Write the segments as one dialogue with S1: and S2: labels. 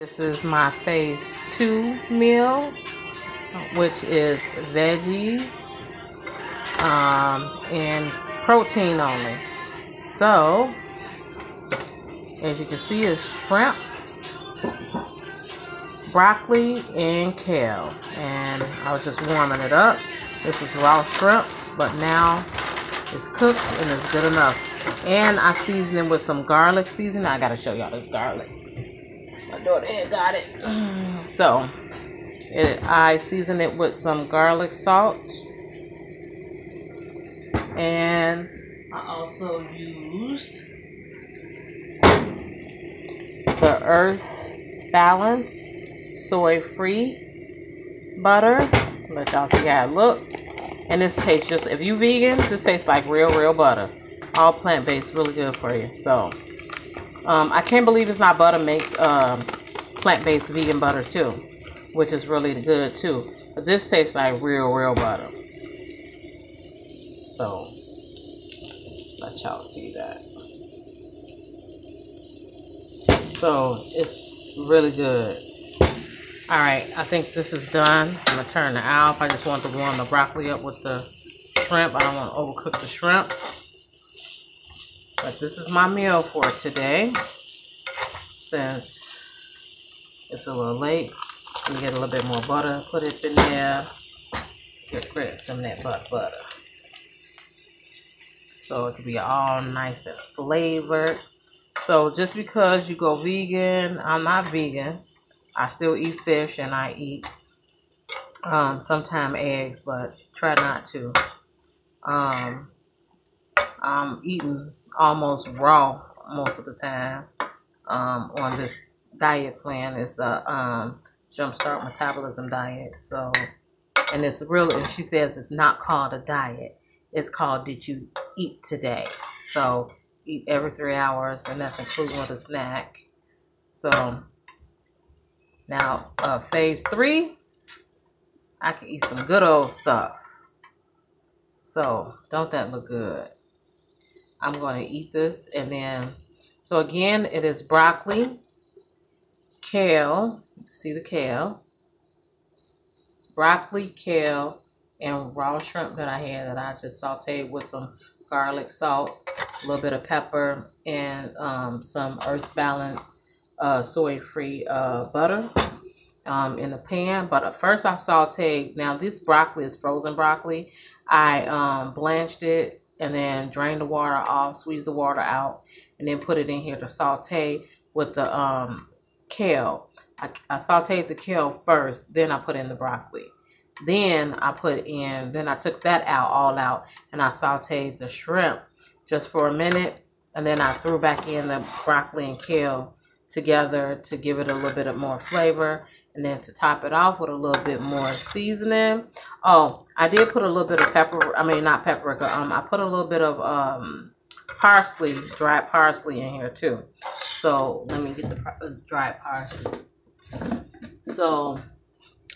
S1: This is my phase 2 meal, which is veggies and protein only. So, as you can see, it's shrimp, broccoli, and kale. And I was just warming it up. This was raw shrimp, but now it's cooked and it's good enough. And I seasoned it with some garlic seasoning. I gotta show y'all this garlic. My daughter had got it. So I seasoned it with some garlic salt. And I also used the Earthbound soy-free butter. Let y'all see how it look. And this tastes just, if you vegan, this tastes like real butter. All plant-based, really good for you. So I can't believe it's not butter makes plant-based vegan butter too, which is really good too. But this tastes like real butter. So let y'all see that. So it's really good. All right, I think this is done. I'm gonna turn it off. I just want to warm the broccoli up with the shrimp. I don't want to overcook the shrimp. But this is my meal for today. Since it's a little late, let me get a little bit more butter. Put it in there. Get rid of some of that butter. So it can be all nice and flavored. So just because you go vegan, I'm not vegan. I still eat fish and I eat sometimes eggs, but try not to. I'm eating almost raw most of the time on this diet plan. It's a jumpstart metabolism diet. So, and it's really, she says it's not called a diet. It's called Did You Eat Today? So eat every 3 hours, and that's including with a snack. So now phase 3, I can eat some good old stuff. So don't that look good? I'm going to eat this, and then, so again, it is broccoli, kale, see the kale, it's broccoli, kale, and raw shrimp that I had that I just sauteed with some garlic, salt, a little bit of pepper, and some Earthbound soy-free butter in the pan. But at first I sauteed, now this broccoli is frozen broccoli. I blanched it and then drained the water off, squeezed the water out, and then put it in here to saute with the kale. I sauteed the kale first, then I put in the broccoli. Then I took that all out, and I sauteed the shrimp just for a minute, and then I threw back in the broccoli and kale together to give it a little bit of more flavor, and then to top it off with a little bit more seasoning. Oh, I did put a little bit of pepper, I mean not paprika, I put a little bit of parsley, dried parsley in here too. So let me get the dried parsley. So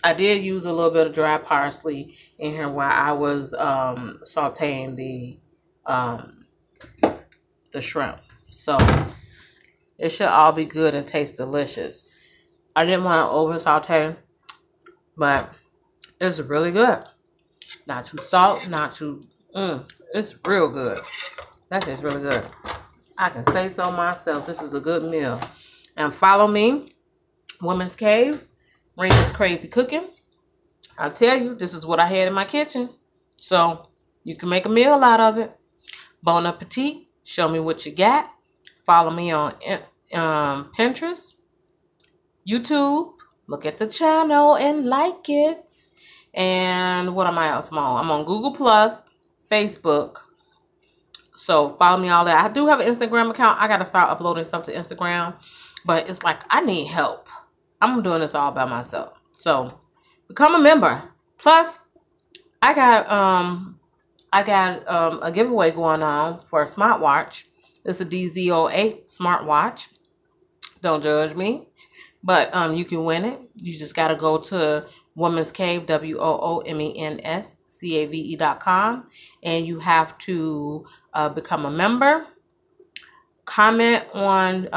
S1: I did use a little bit of dried parsley in here while I was sauteing the shrimp. So it should all be good and taste delicious. I didn't want to over saute, but it's really good. Not too salt, not too, it's real good. That is really good. I can say so myself. This is a good meal. And follow me, Women's Cave, Rena's Crazy Cooking. I'll tell you, this is what I had in my kitchen. So you can make a meal out of it. Bon appetit. Show me what you got. Follow me on Pinterest, YouTube. Look at the channel and like it. And what am I else on? I'm on Google+, Facebook. So follow me all that. I do have an Instagram account. I got to start uploading stuff to Instagram. But it's like I need help. I'm doing this all by myself. So become a member. Plus, I got a giveaway going on for a smartwatch. It's a DZ08 smartwatch. Don't judge me. But you can win it. You just got to go to Women's Cave, WOOMENSCAVE.com, and you have to become a member. Comment on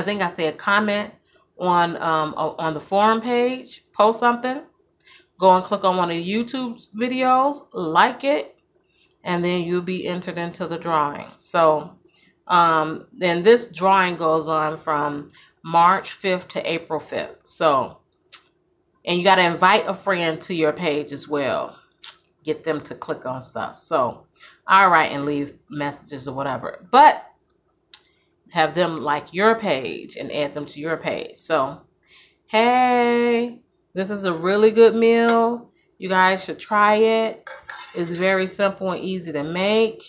S1: I think I said comment on the forum page, post something, go and click on one of the YouTube videos, like it, and then you'll be entered into the drawing. So then this drawing goes on from March 5th to April 5th. So, and you got to invite a friend to your page as well. Get them to click on stuff. So, all right, and leave messages or whatever. But have them like your page and add them to your page. So, hey, this is a really good meal. You guys should try it. It's very simple and easy to make.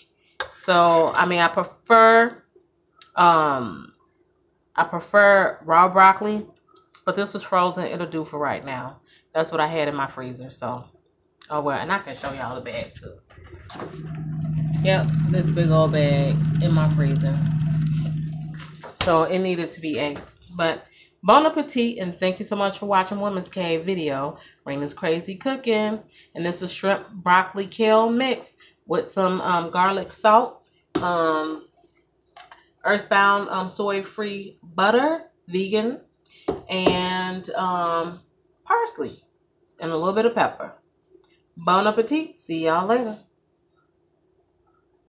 S1: So, I mean, I prefer raw broccoli, but this was frozen. It'll do for right now. That's what I had in my freezer. So, oh well, and I can show y'all the bag too. Yep, this big old bag in my freezer. So it needed to be ate. But bon appetit, and thank you so much for watching Women's Cave video. Rena's Crazy Cooking. And this is shrimp, broccoli, kale mix with some garlic salt, Earthbound soy-free butter, vegan, and parsley, and a little bit of pepper. Bon appetit. See y'all later.